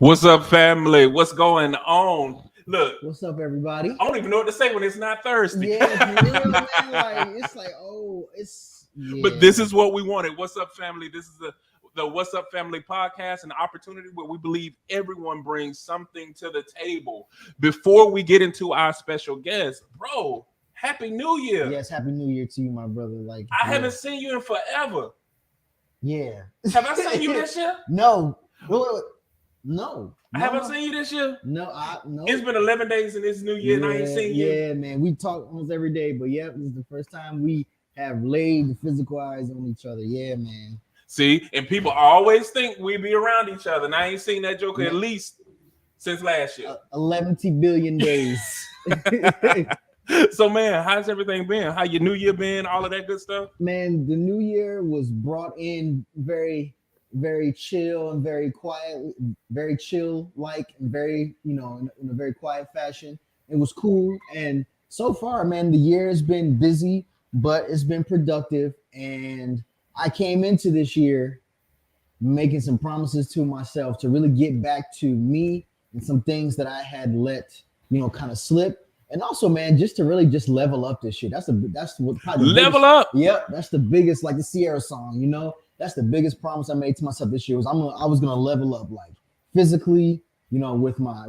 What's up, family? What's going on? Look, What's up, everybody? I don't even know what to say when it's not Thursday. Yeah, for real, man. Like it's like, oh, it's But this is what we wanted. What's up, family? This is the What's Up Family podcast, an opportunity where we believe everyone brings something to the table. Before we get into our special guest, bro, Happy New Year. Yes, Happy New Year to you, my brother. Like I haven't seen you in forever. Yeah. Have I seen you this year? No. Wait. No. I haven't seen you this year. No. It's been 11 days in this new year, and I ain't seen you. Yeah, man. We talk almost every day, but yeah, this is the first time we have laid the physical eyes on each other. Yeah, man. See, and people always think we be around each other, and I ain't seen that joker at least since last year. 11 billion days. So, man, how's everything been? How your new year been? All of that good stuff? Man, the new year was brought in very, very chill and very quiet, very chill like, and very, in a very quiet fashion. It was cool. And so far, man, the year has been busy, but it's been productive. And I came into this year making some promises to myself to really get back to me and some things that I had let, kind of slip. And also, man, just to really just level up this year. That's what probably level up. Yep, that's the biggest, like the Sierra song. That's the biggest promise I made to myself this year was I was gonna level up, like physically, with my I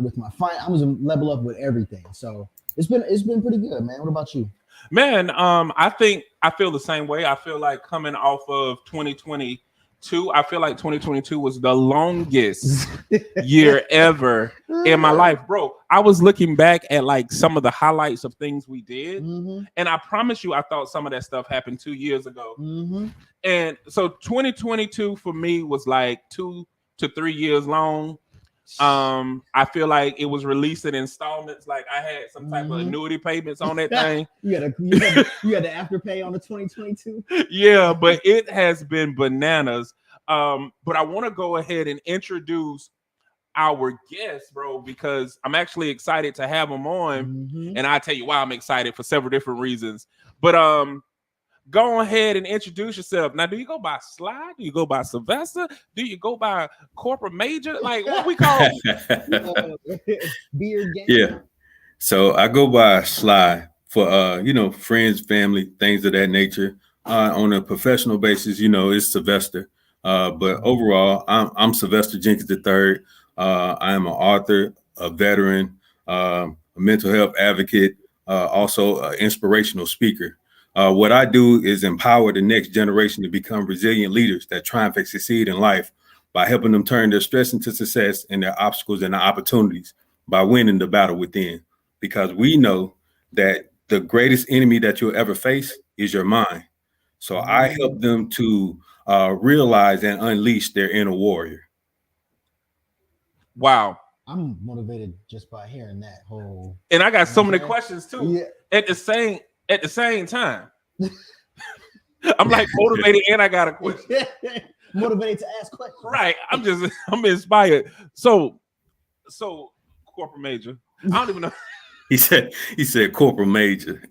was gonna level up with everything. So it's been pretty good, man. What about you? Man, I think I feel the same way. I feel like coming off of 2022, I feel like 2022 was the longest year ever in my life, bro. I was looking back at like some of the highlights of things we did, and I promise you, I thought some of that stuff happened 2 years ago. And so 2022 for me was like 2 to 3 years long. I feel like it was released in installments. Like I had some type of annuity payments on that thing. you had the afterpay on the 2022. Yeah, but it has been bananas. But I want to go ahead and introduce our guest, bro, because I'm actually excited to have him on, and I'll tell you why I'm excited for several different reasons. But go ahead and introduce yourself. Now, do you go by Sly? Do you go by Sylvester? Do you go by Corporate Major? Like what we call Beard Gang? Yeah. So I go by Sly for friends, family, things of that nature. On a professional basis, it's Sylvester. But overall, I'm Sylvester Jenkins III. I am an author, a veteran, a mental health advocate, also an inspirational speaker. What I do is empower the next generation to become resilient leaders that triumph and succeed in life by helping them turn their stress into success and their obstacles into opportunities by winning the battle within. Because we know that the greatest enemy that you'll ever face is your mind. So I help them to realize and unleash their inner warrior. Wow. I'm motivated just by hearing that whole. And I got so many questions too. Yeah. At the same time. I'm like motivated and I got a question. Motivated to ask questions. Right. I'm inspired. So Corporate Major. I don't even know. He said Corporate Major.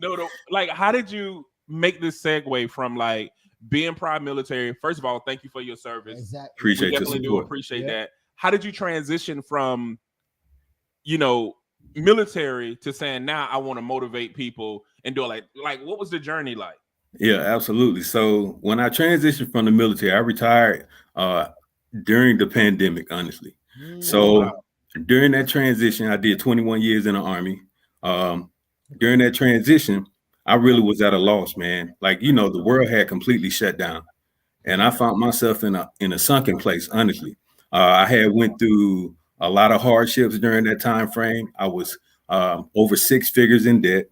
No, like how did you make this segue from like being prior military? First of all, thank you for your service. Exactly. Appreciate your definitely support. do appreciate that. How did you transition from military to saying now I want to motivate people and do like what was the journey like? Yeah, absolutely. So when I transitioned from the military, I retired during the pandemic, honestly. So during that transition, I did 21 years in the Army. During that transition, I really was at a loss, man. Like, the world had completely shut down. And I found myself in a sunken place, honestly. I had went through a lot of hardships during that time frame. I was over 6 figures in debt.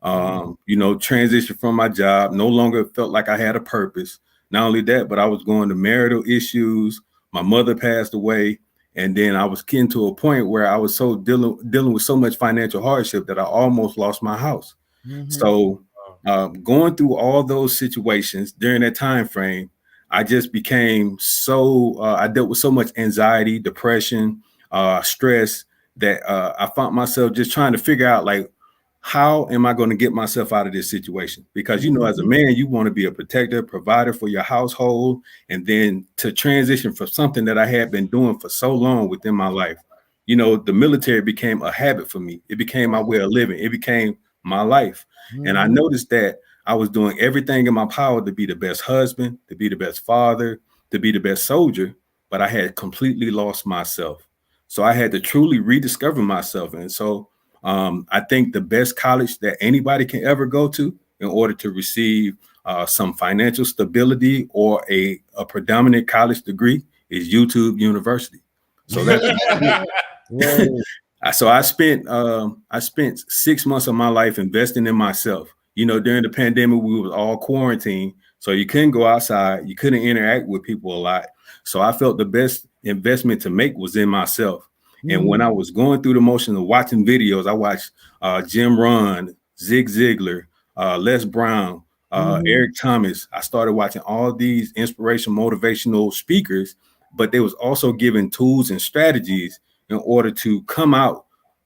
Transitioned from my job, no longer felt like I had a purpose. Not only that, but I was going to marital issues. My mother passed away. And then I was getting to a point where I was so dealing with so much financial hardship that I almost lost my house. So going through all those situations during that time frame, I just became I dealt with so much anxiety, depression, stress that I found myself just trying to figure out like, how am I going to get myself out of this situation? Because, you know, as a man, you want to be a protector, provider for your household, and then to transition from something that I had been doing for so long within my life. You know, the military became a habit for me. It became my way of living. It became my life. And I noticed that I was doing everything in my power to be the best husband, to be the best father, to be the best soldier, but I had completely lost myself. So I had to truly rediscover myself. And so I think the best college that anybody can ever go to in order to receive some financial stability or a predominant college degree is YouTube University. So that's so I spent 6 months of my life investing in myself. You know, during the pandemic, we was all quarantined, so you couldn't go outside, you couldn't interact with people a lot. So I felt the best investment to make was in myself. And when I was going through the motion of watching videos, I watched Jim Rohn, Zig Ziglar, Les Brown, Eric Thomas. I started watching all these inspirational, motivational speakers, but they was also giving tools and strategies in order to come out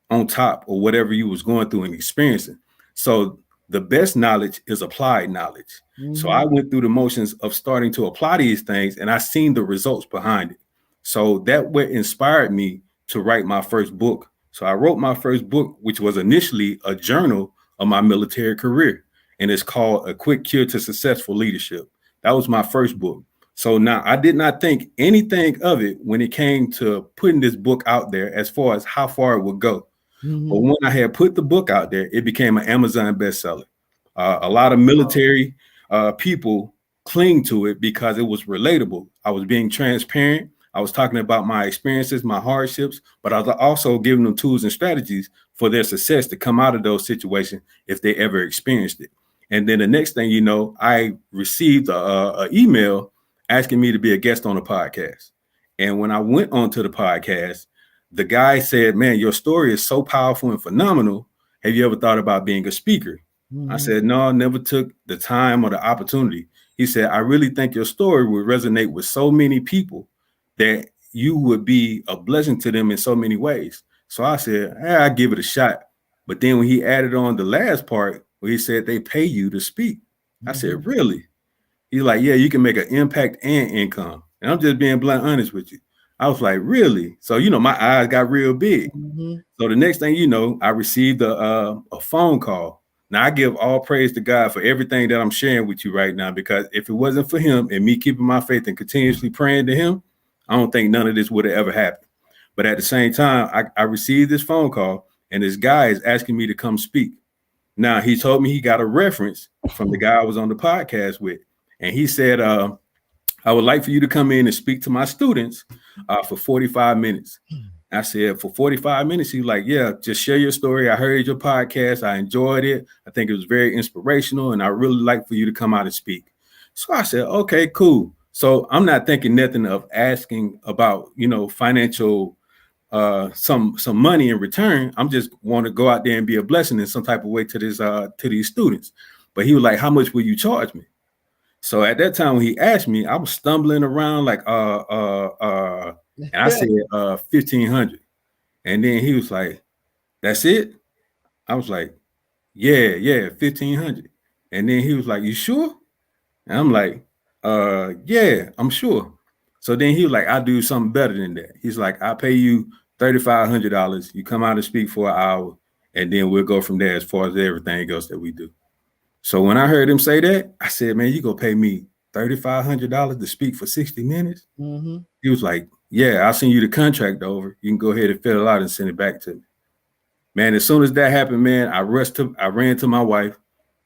on top of whatever you was going through and experiencing. So the best knowledge is applied knowledge. So I went through the motions of starting to apply these things, and I seen the results behind it. So that what inspired me to write my first book. So I wrote my first book, which was initially a journal of my military career, and it's called A Quick Cure to Successful Leadership. That was my first book. So now I did not think anything of it when it came to putting this book out there as far as how far it would go. But when I had put the book out there, it became an Amazon bestseller. A lot of military people cling to it because it was relatable. I was being transparent. I was talking about my experiences, my hardships, but I was also giving them tools and strategies for their success to come out of those situations if they ever experienced it. And then the next thing you know, I received an email asking me to be a guest on a podcast. And when I went onto the podcast, the guy said, "Man, your story is so powerful and phenomenal. Have you ever thought about being a speaker?" I said, "No, I never took the time or the opportunity." He said, "I really think your story would resonate with so many people that you would be a blessing to them in so many ways." So I said, I'll give it a shot. But then when he added on the last part where he said they pay you to speak, I said, "Really?" He's like, "Yeah, you can make an impact and income." And I'm just being blunt honest with you. I was like, "Really?" So, you know, my eyes got real big. So the next thing you know, I received a phone call. Now I give all praise to God for everything that I'm sharing with you right now, because if it wasn't for him and me keeping my faith and continuously praying to him, I don't think none of this would have ever happened. But at the same time, I received this phone call, and this guy is asking me to come speak. Now, he told me he got a reference from the guy I was on the podcast with. And he said, "I would like for you to come in and speak to my students for 45 minutes. I said, "For 45 minutes? He's like, "Yeah, just share your story. I heard your podcast. I enjoyed it. I think it was very inspirational. And I really like for you to come out and speak." So I said, "Okay, cool." So I'm not thinking nothing of asking about, you know, financial, some money in return. I'm just want to go out there and be a blessing in some type of way to these students. But he was like, "How much will you charge me?" So at that time when he asked me, I was stumbling around like and I said 1,500. And then he was like, "That's it?" I was like, yeah, 1,500. And then he was like, "You sure?" And I'm like, "Yeah, I'm sure." So then he was like, "I'll do something better than that." He's like, "I'll pay you $3,500. You come out and speak for an hour, and then we'll go from there as far as everything else that we do." So when I heard him say that, I said, "Man, you gonna pay me $3,500 to speak for 60 minutes? He was like, "Yeah, I'll send you the contract over. You can go ahead and fill it out and send it back to me." Man, as soon as that happened, man, I ran to my wife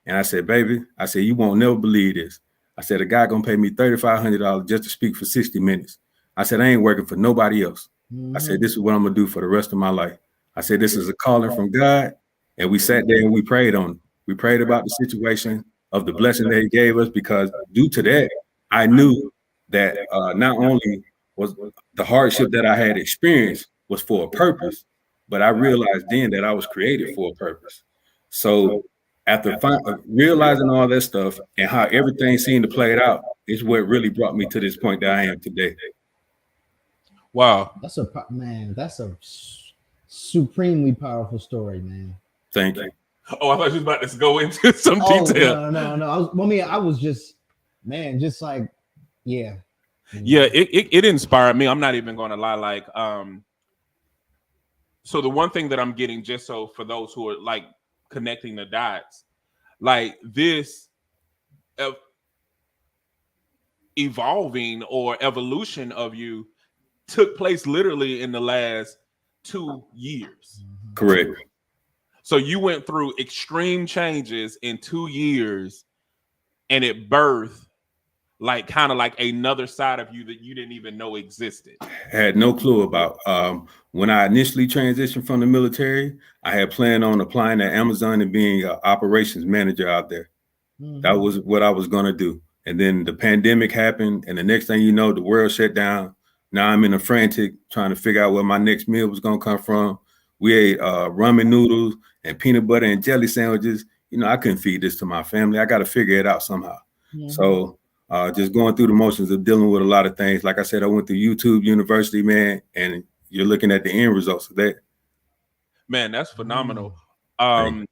and I said, "Baby," I said, "you won't never believe this." I said, "A guy gonna pay me $3,500 just to speak for 60 minutes. I said, I ain't working for nobody else. I said, this is what I'm gonna do for the rest of my life. I said, this is a calling from God." And we sat there and we prayed on it. We prayed about the situation of the blessing that he gave us, because due to that, I knew that not only was the hardship that I had experienced was for a purpose, but I realized then that I was created for a purpose. So after realizing all that stuff and how everything seemed to play it out is what really brought me to this point that I am today. Wow. That's a supremely powerful story, man. Thank you. Oh, I thought you was about to go into some detail. No. I was just, man, just like, yeah. Yeah, it inspired me. I'm not even going to lie. Like, so the one thing that I'm getting, just so for those who are like connecting the dots, like this evolving or evolution of you took place literally in the last 2 years. Correct. So you went through extreme changes in 2 years, and it birthed like kind of like another side of you that you didn't even know existed. Had no clue about. When I initially transitioned from the military, I had planned on applying to Amazon and being an operations manager out there. That was what I was going to do. And then the pandemic happened, and the next thing you know, the world shut down. Now I'm in a frantic trying to figure out where my next meal was going to come from. We ate ramen noodles and peanut butter and jelly sandwiches. You know, I couldn't feed this to my family. I got to figure it out somehow. So just going through the motions of dealing with a lot of things. Like I said, I went to YouTube University, man, and you're looking at the end results of that. Man, that's phenomenal. And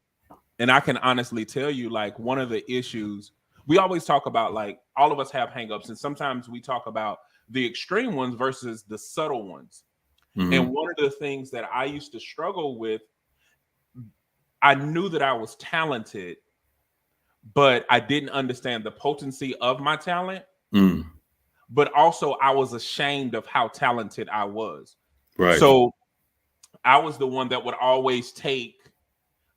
I can honestly tell you, like, one of the issues, we always talk about, like, all of us have hangups, and sometimes we talk about the extreme ones versus the subtle ones. And one of the things that I used to struggle with, I knew that I was talented, but I didn't understand the potency of my talent. But also I was ashamed of how talented I was. Right. So I was the one that would always take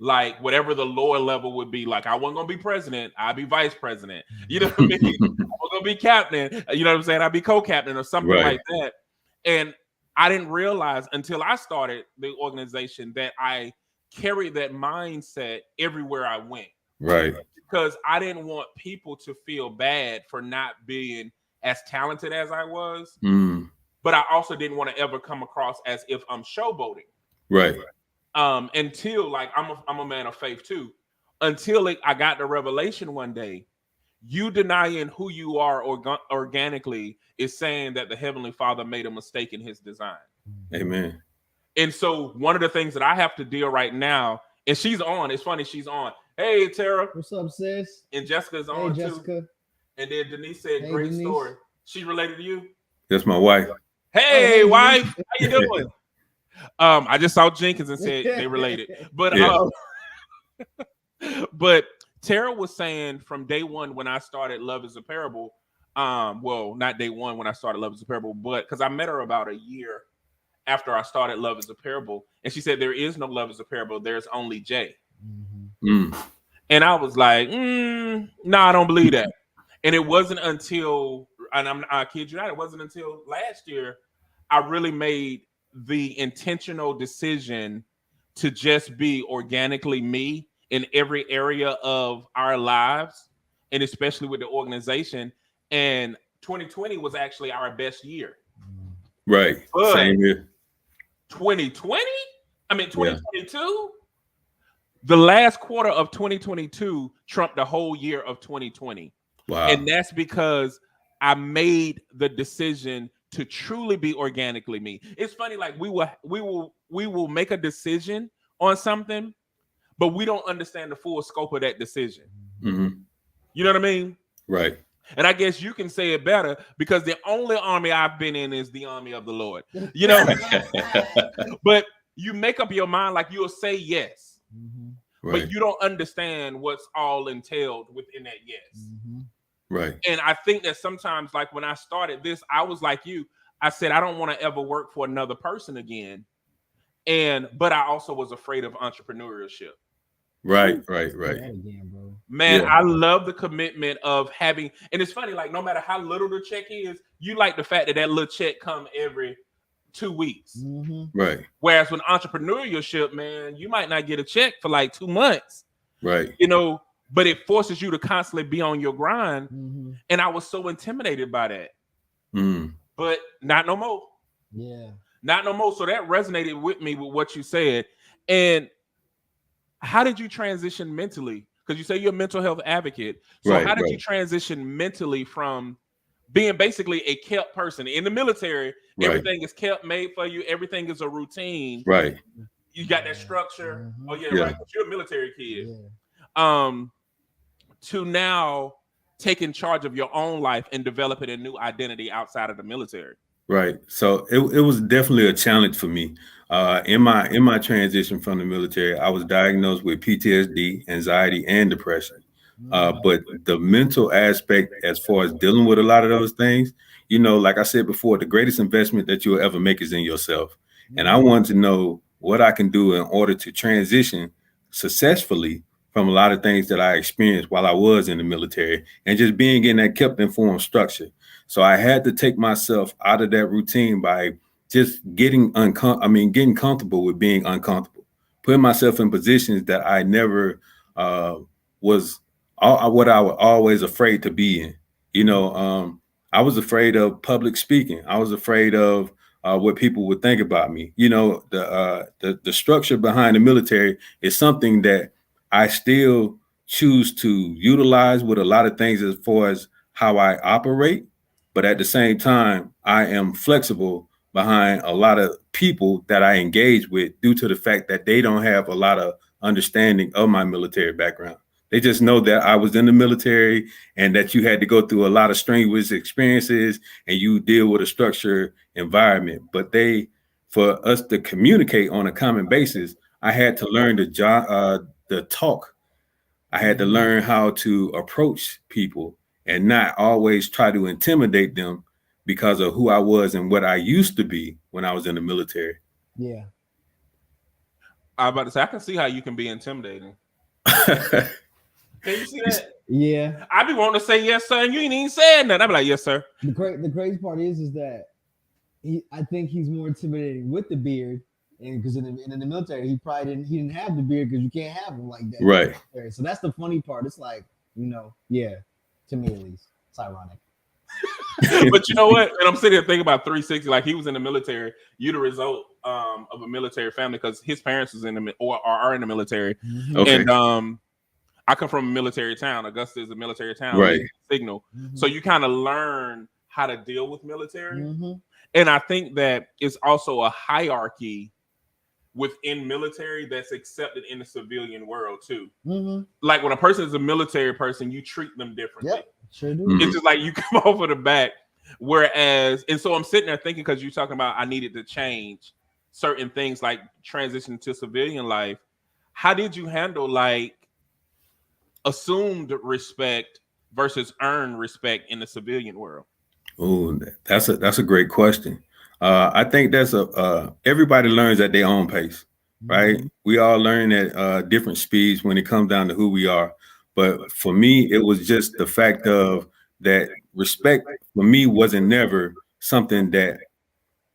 like whatever the lower level would be. Like, I wasn't gonna be president, I'd be vice president. You know what I mean? I was gonna be captain, you know what I'm saying? I'd be co-captain or something like that. And I didn't realize until I started the organization that I carried that mindset everywhere I went. Right. Because I didn't want people to feel bad for not being as talented as I was. But I also didn't want to ever come across as if I'm showboating. Right. Until, like, I'm a man of faith too. Until I got the revelation one day, you denying who you are organically is saying that the Heavenly Father made a mistake in his design. Amen. And so one of the things that I have to deal right now, and she's on, it's funny, she's on. Hey, Tara. What's up, sis? And Jessica's on Jessica. too. And then Denise said, great Denise. story. She related to you? That's my wife. Hey, wife. How you doing? I just saw Jenkins and said they related. But but Tara was saying from day one when I started Love is a Parable, well, not day one when I started Love is a Parable, but because I met her about a year after I started Love is a Parable, and she said there is no Love is a Parable, there's only Jay. And I was like, no, I don't believe that. And it wasn't until, and I kid you not, it wasn't until last year I really made the intentional decision to just be organically me in every area of our lives, and especially with the organization. And 2020 was actually our best year. Right. But same here. 2022, the last quarter of 2022 trumped the whole year of 2020. Wow. And that's because I made the decision to truly be organically me. It's funny, like we will make a decision on something, but we don't understand the full scope of that decision. You know what I mean? Right. And I guess you can say it better because the only army I've been in is the army of the Lord. You know, but you make up your mind, like you'll say yes, but you don't understand what's all entailed within that yes. Right. And I think that sometimes, like when I started this, I was like you. I said, I don't want to ever work for another person again. But I also was afraid of entrepreneurship. Right. Man, I love the commitment of having, and it's funny, like no matter how little the check is, you like the fact that little check come every 2 weeks. Right. Whereas with entrepreneurship, man, you might not get a check for like 2 months. Right. You know, but it forces you to constantly be on your grind. And I was so intimidated by that. But not no more. Not no more. So that resonated with me with what you said. And how did you transition mentally? Because you say you're a mental health advocate. So how did you transition mentally from being basically a kept person in the military? Everything is kept, made for you. Everything is a routine. Right. You got that structure. Oh yeah, Yeah. right. You're a military kid. Yeah. To now taking charge of your own life and developing a new identity outside of the military. Right. So it was definitely a challenge for me. In my transition from the military, I was diagnosed with PTSD, anxiety, and depression. But the mental aspect, as far as dealing with a lot of those things, like I said before, the greatest investment that you'll ever make is in yourself. And I wanted to know what I can do in order to transition successfully from a lot of things that I experienced while I was in the military, and just being in that kept informed structure. So I had to take myself out of that routine by just getting comfortable with being uncomfortable, putting myself in positions that I never was what I was always afraid to be in. I was afraid of public speaking. I was afraid of what people would think about me. The structure behind the military is something that I still choose to utilize with a lot of things as far as how I operate. But at the same time, I am flexible behind a lot of people that I engage with due to the fact that they don't have a lot of understanding of my military background. They just know that I was in the military and that you had to go through a lot of strenuous experiences and you deal with a structured environment. But for us to communicate on a common basis, I had to learn the talk. I had to learn how to approach people and not always try to intimidate them because of who I was and what I used to be when I was in the military. Yeah. I was about to say, I can see how you can be intimidating. Can you see that? Yeah. I be wanting to say yes, sir, and you ain't even saying nothing. I be like, yes, sir. The crazy part is that I think he's more intimidating with the beard, and because in the military he didn't have the beard because you can't have him like that. Right. So that's the funny part. It's like, yeah, to me at least, it's ironic. But you know what? And I'm sitting here thinking about 360. Like, he was in the military. You the result of a military family because his parents was in the or are in the military. Okay. And I come from a military town. Augusta is a military town. Right. Signal. So you kind of learn how to deal with military. And I think that it's also a hierarchy within military that's accepted in the civilian world too. Like when a person is a military person, you treat them differently. Yep, sure do. It's just like you come over the back. Whereas, and so I'm sitting there thinking, because you're talking about I needed to change certain things like transition to civilian life. How did you handle like assumed respect versus earned respect in the civilian world? Oh, that's a great question. I think that's everybody learns at their own pace, right? We all learn at different speeds when it comes down to who we are. But for me, it was just the fact of that respect for me wasn't never something that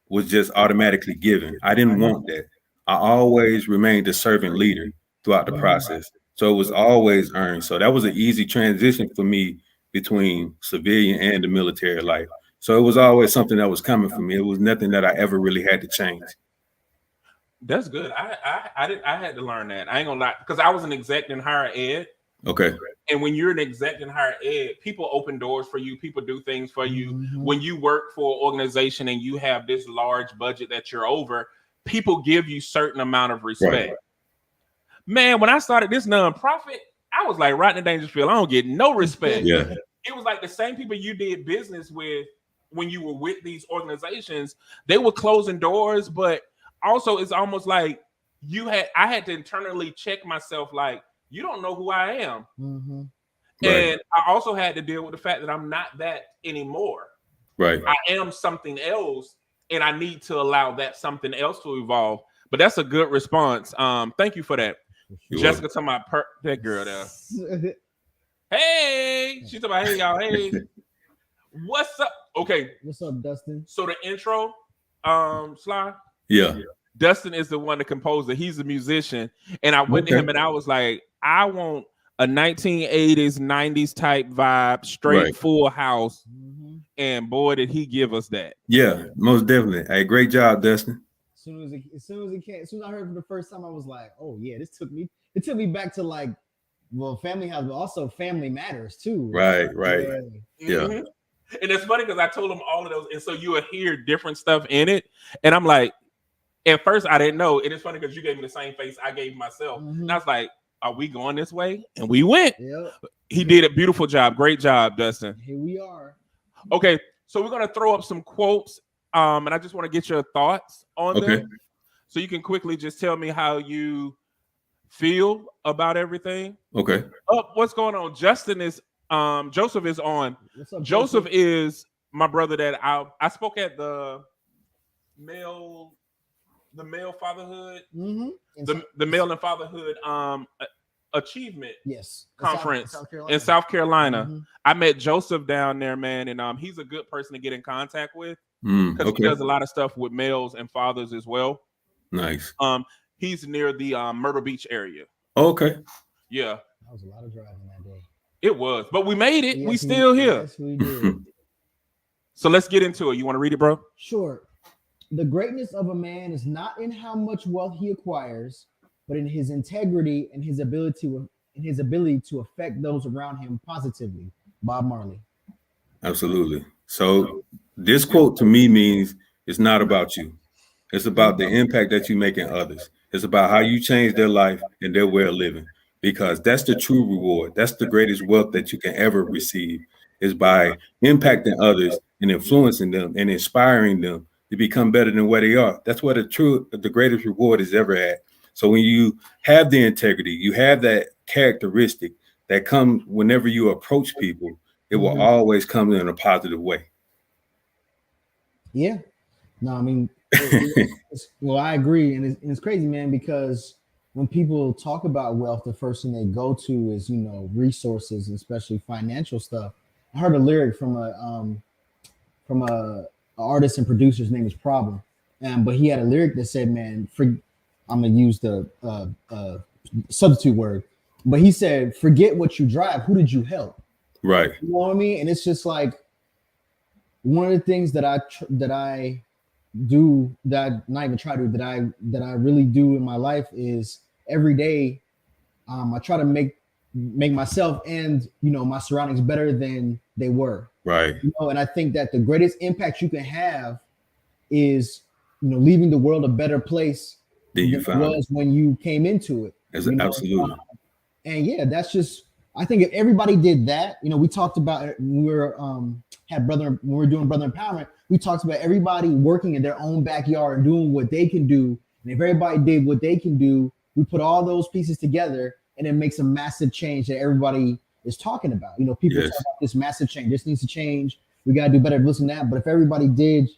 was just automatically given. I didn't want that. I always remained a servant leader throughout the process. So it was always earned. So that was an easy transition for me between civilian and the military life. So it was always something that was coming for me. It was nothing that I ever really had to change. That's good. I had to learn that. I ain't gonna lie, because I was an exec in higher ed. Okay. And when you're an exec in higher ed, people open doors for you. People do things for you. When you work for an organization and you have this large budget that you're over, people give you certain amount of respect. Right. Man, when I started this nonprofit, I was like Rodney Dangerfield. I don't get no respect. Yeah. It was like the same people you did business with when you were with these organizations. They were closing doors, but also it's almost like I had to internally check myself, like, you don't know who I am. Right. And I also had to deal with the fact that I'm not that anymore. Right. I am something else, and I need to allow that something else to evolve. But that's a good response. Thank you for that. You're Jessica talking about that girl there. Hey, she's talking about, hey, y'all, hey. What's up? Okay. What's up, Dustin? So the intro, Sly? Yeah. Dustin is the one that composed it. He's a musician. And I went to him and I was like, I want a 1980s, 90s type vibe, straight full house. And boy, did he give us that. Yeah, most definitely. Hey, great job, Dustin. As soon as I heard it for the first time, I was like, oh yeah, it took me back to like, well, Family House, but also Family Matters too. Right. Yeah. And it's funny because I told him all of those, and so you would hear different stuff in it, and I'm like, At first, I didn't know. And it's funny because you gave me the same face I gave myself. Mhm. And I was like, are we going this way? And we went. Yep. He did a beautiful job. Great job, Dustin. Here we are. Okay, so we're going to throw up some quotes. And I just want to get your thoughts on them. So you can quickly just tell me how you feel about everything. Okay. What's going on? Joseph is on. What's up, Joseph is my brother that I spoke at the male fatherhood, the male and fatherhood achievement conference in South Carolina. I met Joseph down there, man, and he's a good person to get in contact with because he does a lot of stuff with males and fathers as well. Nice. He's near the Myrtle Beach area. Okay. Yeah. That was a lot of driving that day. It was, but we made it. Yes, we still here. Yes, we did. So let's get into it. You want to read it, bro? Sure. The greatness of a man is not in how much wealth he acquires, but in his integrity and his ability to affect those around him positively. Bob Marley. Absolutely. So this quote to me means it's not about you. It's about the impact that you make in others. It's about how you change their life and their way of living, because that's the true reward. That's the greatest wealth that you can ever receive, is by impacting others and influencing them and inspiring them to become better than where they are. That's what the greatest reward is ever at. So when you have the integrity, you have that characteristic that comes whenever you approach people, it will always come in a positive way. Yeah. No, I mean, well, I agree. And it's crazy, man, because when people talk about wealth, the first thing they go to is, resources, especially financial stuff. I heard a lyric from a artist and producer's name is Problem. But he had a lyric that said, man, I'm going to use the substitute word, but he said, forget what you drive. Who did you help? Right. You know what I mean? And it's just like one of the things that I do, that I not even try to, that I really do in my life is every day, I try to make myself and, my surroundings better than they were. Right. And I think that the greatest impact you can have is, leaving the world a better place than it was when you came into it. Absolutely. And yeah, that's just, I think if everybody did that, we talked about it when we were when we were doing brother empowerment, we talked about everybody working in their own backyard and doing what they can do. And if everybody did what they can do, we put all those pieces together and it makes a massive change that everybody is talking about. People talk about this massive change. This needs to change. We got to do better, listen to that. But if everybody did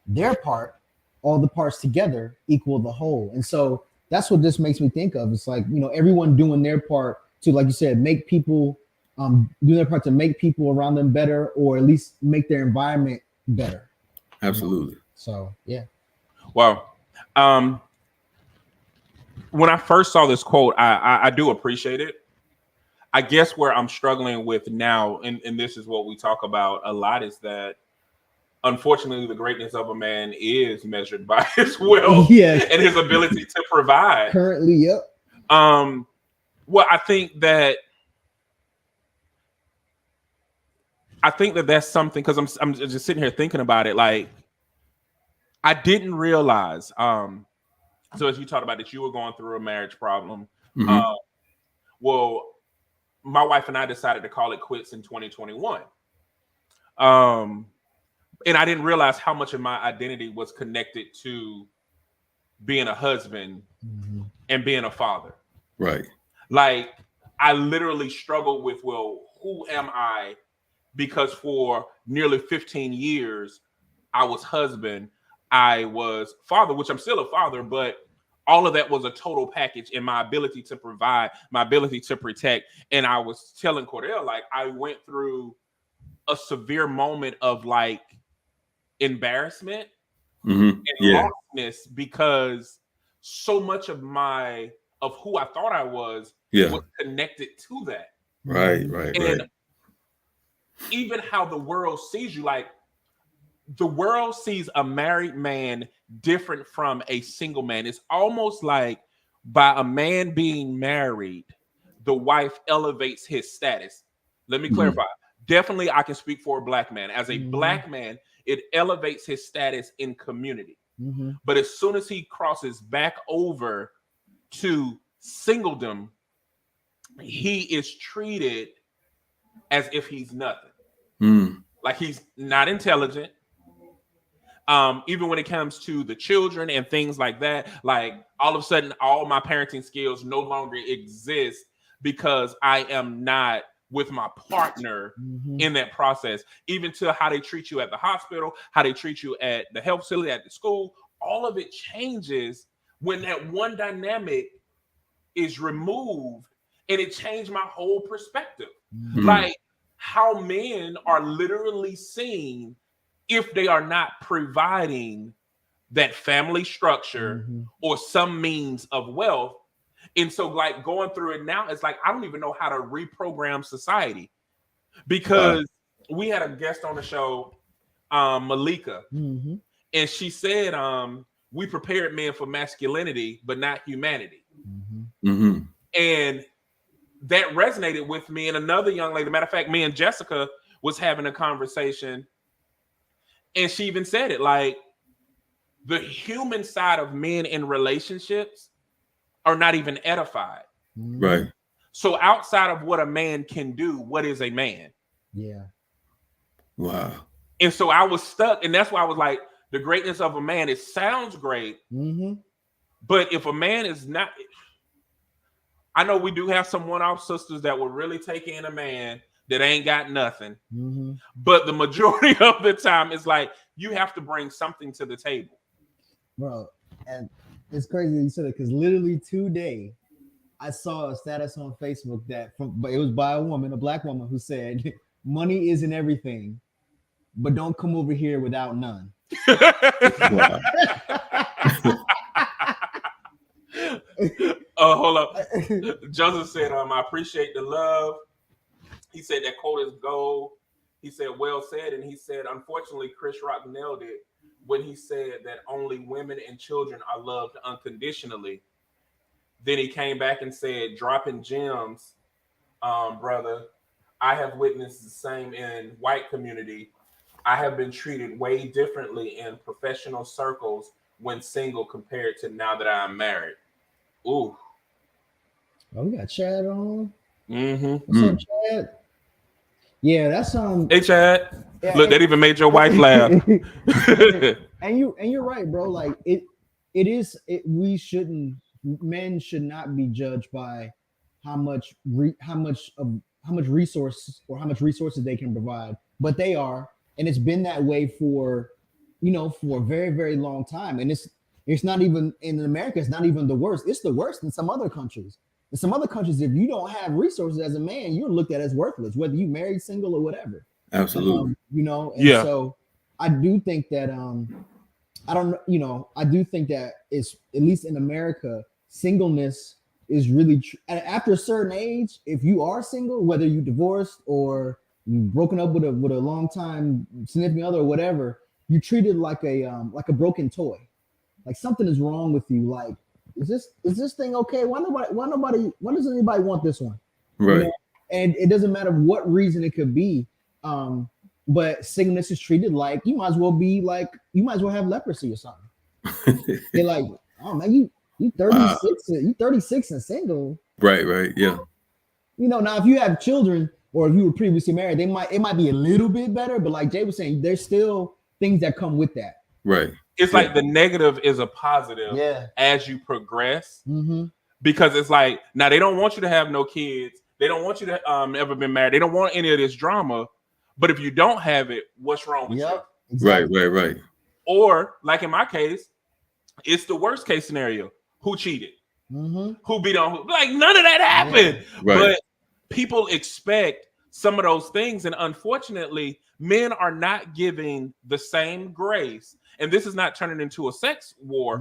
their part, all the parts together equal the whole. And so that's what this makes me think of. It's like, everyone doing their part to, like you said, make people do their part to make people around them better, or at least make their environment better. Absolutely. So, yeah. Wow. When I first saw this quote, I do appreciate it. I guess where I'm struggling with now, and this is what we talk about a lot, is that unfortunately the greatness of a man is measured by his wealth and his ability to provide. Currently, yep. Well, I think that that's something, because I'm just sitting here thinking about it. Like, I didn't realize. So as you talked about that, you were going through a marriage problem. Well, my wife and I decided to call it quits in 2021. And I didn't realize how much of my identity was connected to being a husband and being a father. Right. Like, I literally struggled with, well, who am I? Because for nearly 15 years, I was husband, I was father, which I'm still a father, but all of that was a total package in my ability to provide, my ability to protect. And I was telling Cordell, like, I went through a severe moment of like embarrassment and lostness, because so much of who I thought I was connected to that. Right. And even how the world sees you, like, the world sees a married man different from a single man. It's almost like by a man being married, the wife elevates his status. Let me clarify. Definitely, I can speak for a black man. As a black man, it elevates his status in community. Mm-hmm. But as soon as he crosses back over to singledom, he is treated as if he's nothing. Like he's not intelligent. Even when it comes to the children and things like that, like all of a sudden, all my parenting skills no longer exist because I am not with my partner in that process. Even to how they treat you at the hospital, how they treat you at the health facility, at the school, all of it changes when that one dynamic is removed, and it changed my whole perspective. Like how men are literally seen if they are not providing that family structure or some means of wealth. And so like going through it now, it's like I don't even know how to reprogram society, because we had a guest on the show, Malika, and she said we prepared men for masculinity but not humanity. And that resonated with me and another young lady. Matter of fact, me and Jessica was having a conversation, and she even said it, like the human side of men in relationships are not even edified. Right. So outside of what a man can do, what is a man? Yeah. Wow. And so I was stuck, and that's why I was like, the greatness of a man, it sounds great, but if a man is not, I know we do have some one-off sisters that will really take in a man that ain't got nothing. But the majority of the time, it's like you have to bring something to the table. Bro, and it's crazy that you said it, because literally today I saw a status on Facebook but it was by a woman, a black woman, who said, money isn't everything, but don't come over here without none. Hold up. Joseph said, I appreciate the love. He said that quote is gold. He said, well said. And he said, unfortunately, Chris Rock nailed it when he said that only women and children are loved unconditionally. Then he came back and said, dropping gems, brother. I have witnessed the same in white community. I have been treated way differently in professional circles when single compared to now that I'm married. Ooh. Oh, we got Chad on. What's up, Chad? Yeah, that's Hey, Chad. Yeah, look, that even made your wife laugh. and you're right, bro. Like men should not be judged by how much resources they can provide, but they are, and it's been that way for a very, very long time. And it's not even in America. It's not even the worst. It's the worst in some other countries. In some other countries, if you don't have resources as a man, you're looked at as worthless, whether you married, single, or whatever. Absolutely. So I do think that I do think that it's, at least in America, singleness is really and after a certain age, if you are single, whether you divorced or you've broken up with a long time significant other or whatever, you're treated like a broken toy. Like something is wrong with you. Like, is this thing okay? Why doesn't anybody want this one? Right. And it doesn't matter what reason it could be. But singleness is treated like you might as well have leprosy or something. They're like, oh man, you 36, you 36 and single. Right. Yeah. Now if you have children or if you were previously married, it might be a little bit better, but like Jay was saying, there's still things that come with that. Right. It's like the negative is a positive as you progress. Because it's like, now they don't want you to have no kids. They don't want you to ever been married. They don't want any of this drama. But if you don't have it, what's wrong with you? Exactly. Right. Or like in my case, it's the worst case scenario. Who cheated? Who beat on who? Like none of that happened. Right. But people expect some of those things. And unfortunately, men are not giving the same grace. And this is not turning into a sex war.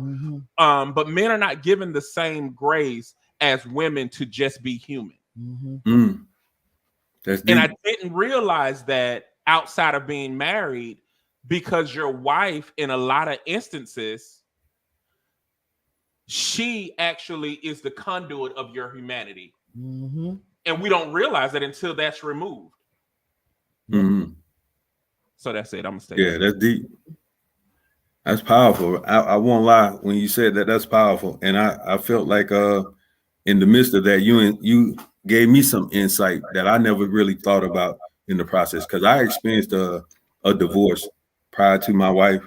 But men are not given the same grace as women to just be human. That's deep. And I didn't realize that outside of being married, because your wife, in a lot of instances, she actually is the conduit of your humanity. And we don't realize that until that's removed. So that's it. I'm gonna stay. Yeah, that's deep. That's powerful. I won't lie. When you said that, that's powerful. And I felt like in the midst of that, you gave me some insight that I never really thought about in the process. Because I experienced a divorce prior to my wife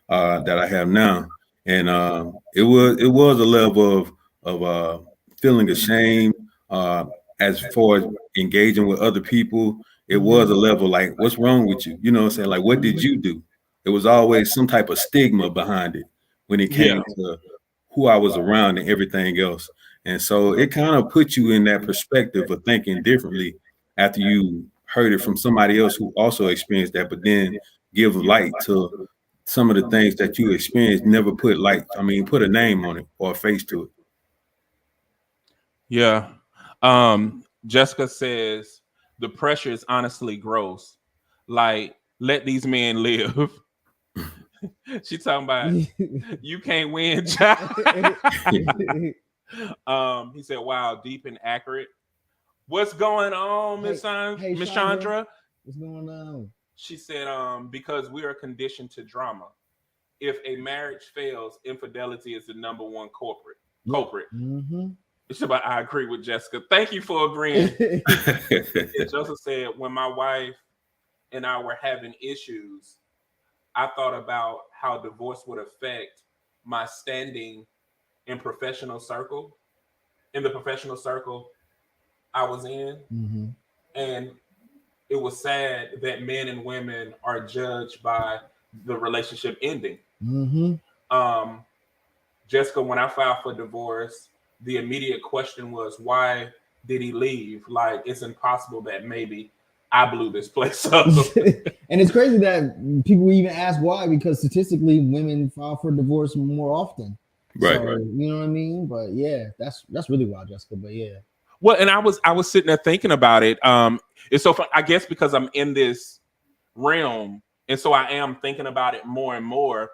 that I have now. And it was a level of feeling ashamed as far as engaging with other people. It was a level like, what's wrong with you? You know what I'm saying? Like, what did you do? It was always some type of stigma behind it when it Yeah. came to who I was around and everything else. And so it kind of put you in that perspective of thinking differently after you heard it from somebody else who also experienced that, but then give light to some of the things that you experienced, never put a name on it or a face to it. Yeah. Jessica says the pressure is honestly gross. Like, let these men live. She talking about you can't win, child. He said, wow, deep and accurate. What's going on, Miss Chandra? What's going on? She said, because we are conditioned to drama. If a marriage fails, infidelity is the number one culprit. Mm-hmm. It's about, I agree with Jessica. Thank you for agreeing. Joseph said, when my wife and I were having issues, I thought about how divorce would affect my standing in the professional circle I was in. Mm-hmm. And it was sad that men and women are judged by the relationship ending. Mm-hmm. Jessica, when I filed for divorce, the immediate question was, why did he leave? Like, it's impossible that maybe I blew this place up. And it's crazy that people even ask why, because statistically women file for divorce more often. Right. You know what I mean? But yeah, that's really wild, Jessica. But yeah. Well, and I was sitting there thinking about it. It's so fun, I guess, because I'm in this realm, and so I am thinking about it more and more.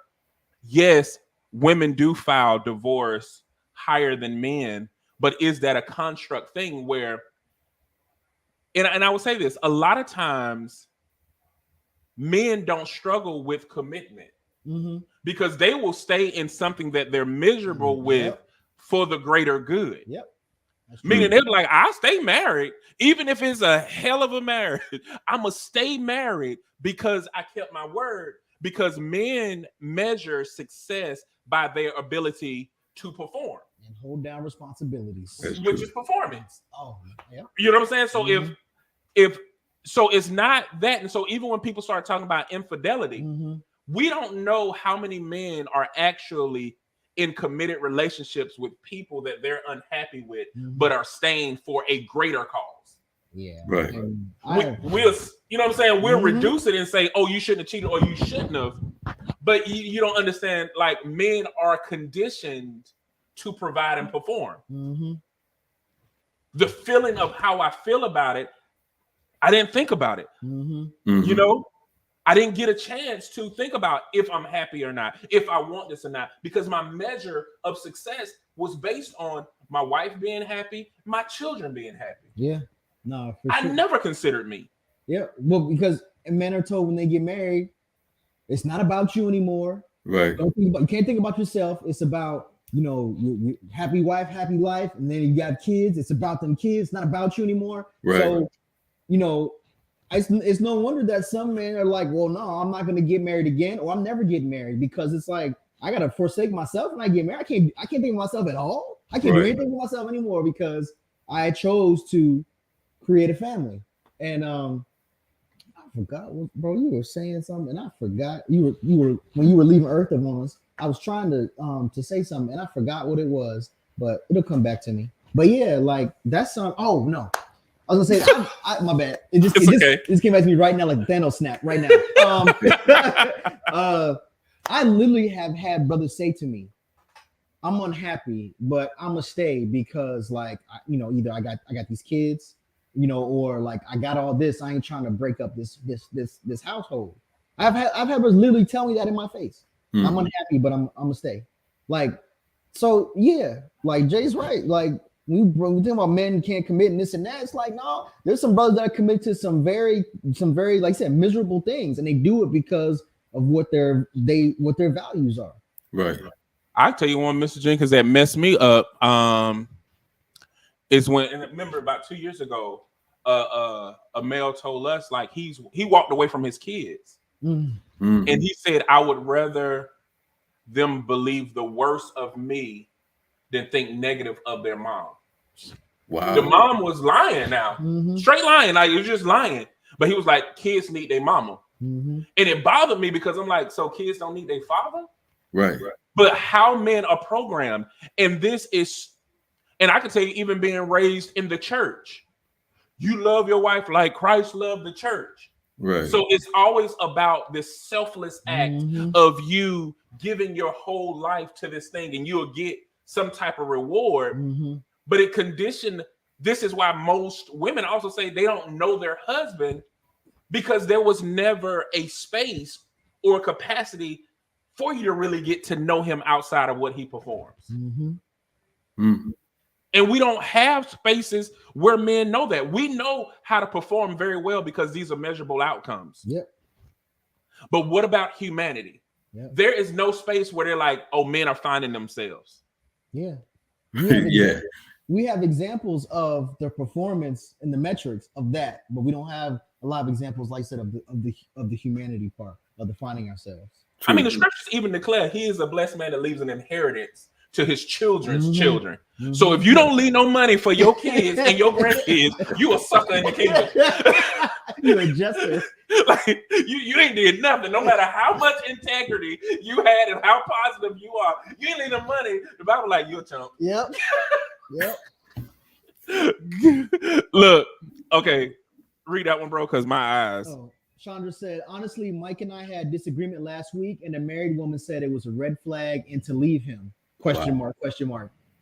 Yes, women do file divorce higher than men, but is that a construct thing where, and I will say this, a lot of times men don't struggle with commitment because they will stay in something that they're miserable with for the greater good. Yep. Meaning they're like, I'll stay married, even if it's a hell of a marriage. I'm going to stay married because I kept my word. Because men measure success by their ability to perform and hold down responsibilities, which is performance. Oh, yeah. You know what I'm saying? So if so, it's not that. And so even when people start talking about infidelity, we don't know how many men are actually in committed relationships with people that they're unhappy with, but are staying for a greater cause. Yeah. Right. We'll, you know what I'm saying? We'll reduce it and say, oh, you shouldn't have cheated or you shouldn't have. But you don't understand, like, men are conditioned to provide and perform. The feeling of how I feel about it, I didn't think about it. You know, I didn't get a chance to think about if I'm happy or not, if I want this or not, because my measure of success was based on my wife being happy, my children being happy. Yeah. No, for I sure. never considered me. Yeah. Well, because men are told when they get married, it's not about you anymore. Right. You can't think about yourself. It's about, you happy wife, happy life. And then you got kids. It's about them kids, not about you anymore. Right. So, it's no wonder that some men are like, well, no, I'm not going to get married again, or I'm never getting married, because it's like, I got to forsake myself when I get married. I can't think of myself at all. I can't do anything for myself anymore because I chose to create a family. And I forgot, bro, you were saying something and I forgot. You were when you were leaving Earth on us, I was trying to say something and I forgot what it was, but it'll come back to me. But yeah, like that song. Oh no, I was gonna say, my bad. It just came back to me right now, like Thanos snap right now. I literally have had brothers say to me, "I'm unhappy, but I'm gonna stay because, like, either I got these kids, or like I got all this. I ain't trying to break up this household." I've had brothers literally tell me that in my face. I'm unhappy, but I'm gonna stay. Like, so yeah, like Jay's right. Like, when we think about men can't commit and this and that, it's like, no, there's some brothers that are committed to some very, like I said, miserable things, and they do it because what their values are. Right. I tell you one, Mr. Jenkins, that messed me up. Is when, and remember about 2 years ago, a male told us like he walked away from his kids, and he said, "I would rather them believe the worst of me than think negative of their mom." Wow. The mom was lying now, straight lying, like it was just lying. But he was like, "Kids need their mama," and it bothered me because I'm like, so kids don't need their father, Right. But how men are programmed, and this is. And I can tell you, even being raised in the church, you love your wife like Christ loved the church. Right. So it's always about this selfless act of you giving your whole life to this thing, and you'll get some type of reward. But it conditioned. This is why most women also say they don't know their husband, because there was never a space or capacity for you to really get to know him outside of what he performs. And we don't have spaces where men know that. We know how to perform very well because these are measurable outcomes. Yep. But what about humanity? Yep. There is no space where they're like, oh, men are finding themselves. Yeah. We have examples of the performance and the metrics of that, but we don't have a lot of examples, like I said, of the humanity part of the finding ourselves. I mean, the scriptures even declare he is a blessed man that leaves an inheritance to his children's children. So if you don't leave no money for your kids and your grandkids, you a sucker in the kingdom. You a jester. Like you ain't did nothing. No matter how much integrity you had and how positive you are, you ain't leave the money. The Bible like you a chump. Yep. Look, okay, read that one, bro, because my eyes. Oh, Chandra said, honestly, Mike and I had disagreement last week, and a married woman said it was a red flag and to leave him. Question mark.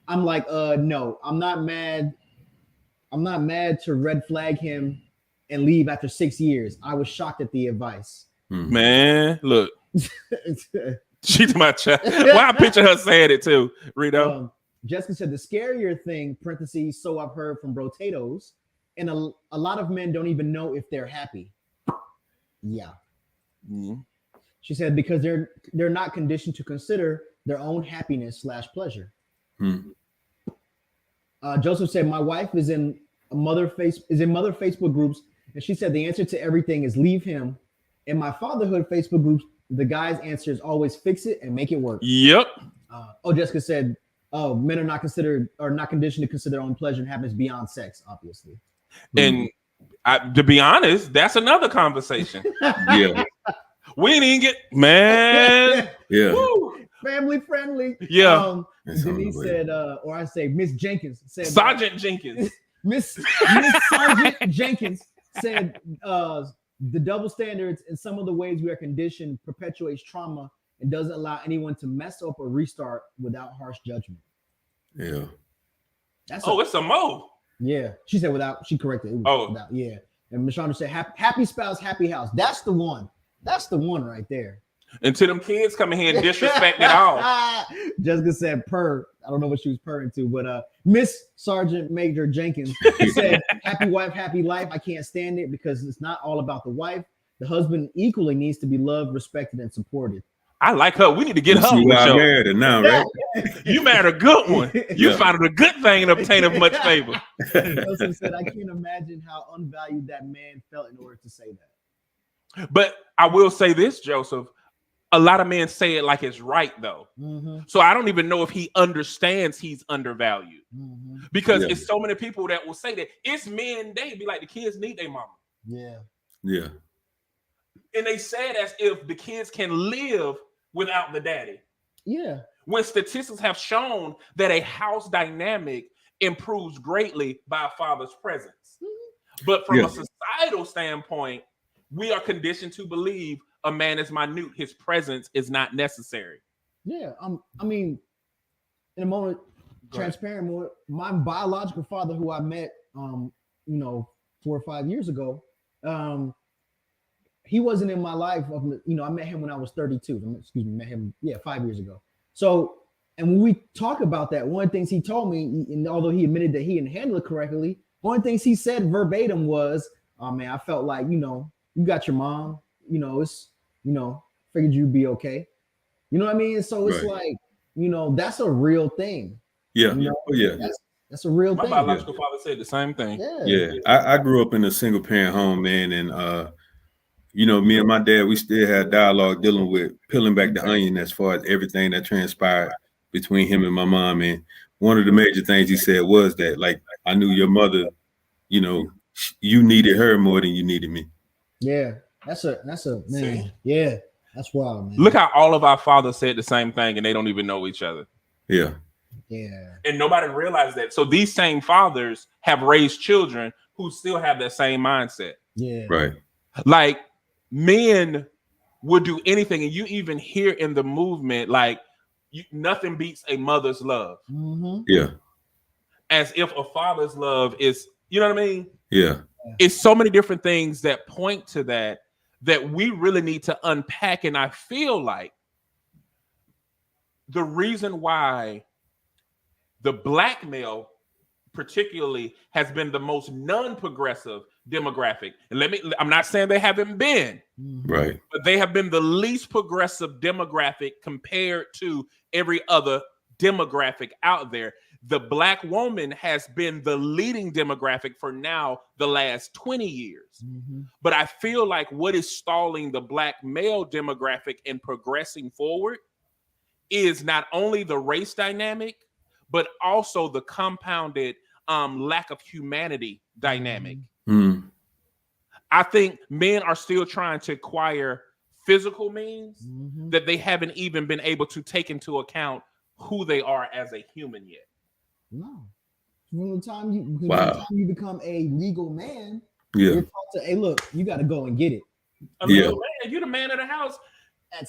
I'm like, no, I'm not mad. I'm not mad to red flag him and leave after 6 years. I was shocked at the advice. Man, look. She to my child. Well, I picture her saying it too. Rito. Jessica said the scarier thing, parentheses, so I've heard from Brotatoes, and a lot of men don't even know if they're happy. Yeah. She said because they're not conditioned to consider their own happiness / pleasure. Joseph said my wife is in mother Facebook groups, and she said the answer to everything is leave him. In my fatherhood Facebook groups, the guy's answer is always fix it and make it work. Yep. Jessica said, "Oh, men are not conditioned to consider their own pleasure and happiness beyond sex, obviously." And to be honest, that's another conversation. Yeah. We didn't even get, man. Yeah. Woo, family friendly. Yeah. Denise said, or I say Miss Jenkins said, Sergeant Jenkins. Miss Sergeant Jenkins said the double standards and some of the ways we are conditioned perpetuates trauma and doesn't allow anyone to mess up or restart without harsh judgment. Yeah. It's a mo. Yeah. She said without, she corrected it. Without, yeah. And Miss Chandra said happy spouse, happy house. That's the one. That's the one right there. Until them kids come in here and disrespect it all. Jessica said purr. I don't know what she was purring to, but Miss Sergeant Major Jenkins said, happy wife, happy life. I can't stand it because it's not all about the wife. The husband equally needs to be loved, respected, and supported. I like her. We need to get her on the show. married her now, right? You married a good one. You found a good thing and obtained of much favor. Joseph said, I can't imagine how unvalued that man felt in order to say that. But I will say this, Joseph. A lot of men say it like it's right, though. So I don't even know if he understands he's undervalued. Because it's so many people that will say that. It's men, they be like, the kids need their mama. Yeah. And they say it as if the kids can live without the daddy. Yeah. When statistics have shown that a house dynamic improves greatly by a father's presence. But from a societal standpoint, we are conditioned to believe a man is minute. His presence is not necessary. Yeah. I mean, in a moment, transparent more, my biological father, who I met 4 or 5 years ago, he wasn't in my life. I met him when I was 32. Met him 5 years ago. So, and when we talk about that, one of the things he told me, and although he admitted that he didn't handle it correctly, one of the things he said verbatim was, "Oh man, I felt like you got your mom. It's Figured you'd be okay. You know what I mean? So it's like, you know, that's a real thing. Yeah. You know? Oh, yeah. That's a real My thing. biological father said the same thing. Yeah. I grew up in a single parent home, man. And, you know, me and my dad, we still had dialogue dealing with peeling back the onion as far as everything that transpired between him and my mom. And one of the major things he said was that, like, I knew your mother, you know, you needed her more than you needed me. Yeah. That's a man. See? Yeah. That's wild, man. Look how all of our fathers said the same thing and they don't even know each other. Yeah. Yeah. And nobody realized that. So these same fathers have raised children who still have that same mindset. Yeah. Right. Like men would do anything. And you even hear in the movement, like nothing beats a mother's love. Mm-hmm. Yeah. As if a father's love is, you know what I mean? Yeah. It's so many different things that point to that we really need to unpack. And I feel like the reason why the black male particularly has been the most non-progressive demographic. And I'm not saying they haven't been, right, but they have been the least progressive demographic compared to every other demographic out there. The black woman has been the leading demographic for now the last 20 years. Mm-hmm. But I feel like what is stalling the black male demographic in progressing forward is not only the race dynamic, but also the compounded lack of humanity dynamic. Mm. I think men are still trying to acquire physical means that they haven't even been able to take into account who they are as a human yet. No. From the time you become a legal man, you're taught to, hey, look, you got to go and get it. A legal man, you're the man of the house.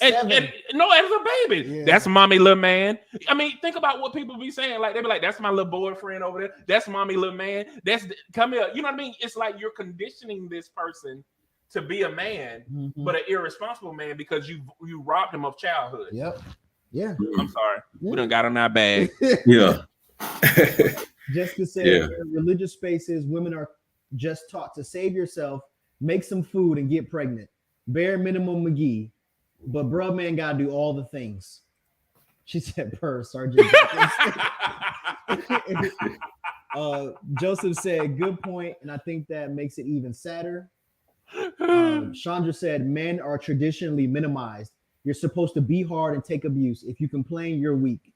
At 7. No, as a baby. Yeah. That's mommy, little man. I mean, think about what people be saying. Like, they be like, that's my little boyfriend over there. That's mommy, little man. Come here. You know what I mean? It's like you're conditioning this person to be a man, but an irresponsible man because you robbed him of childhood. Yep. Yeah. I'm sorry. Yeah. We done got on our bag. Yeah. Jessica said, in religious spaces, women are just taught to save yourself, make some food, and get pregnant. Bare minimum McGee. But bruh man gotta do all the things. She said per Sergeant Jenkins. Joseph said, good point, and I think that makes it even sadder. Chandra said, men are traditionally minimized. You're supposed to be hard and take abuse. If you complain, you're weak.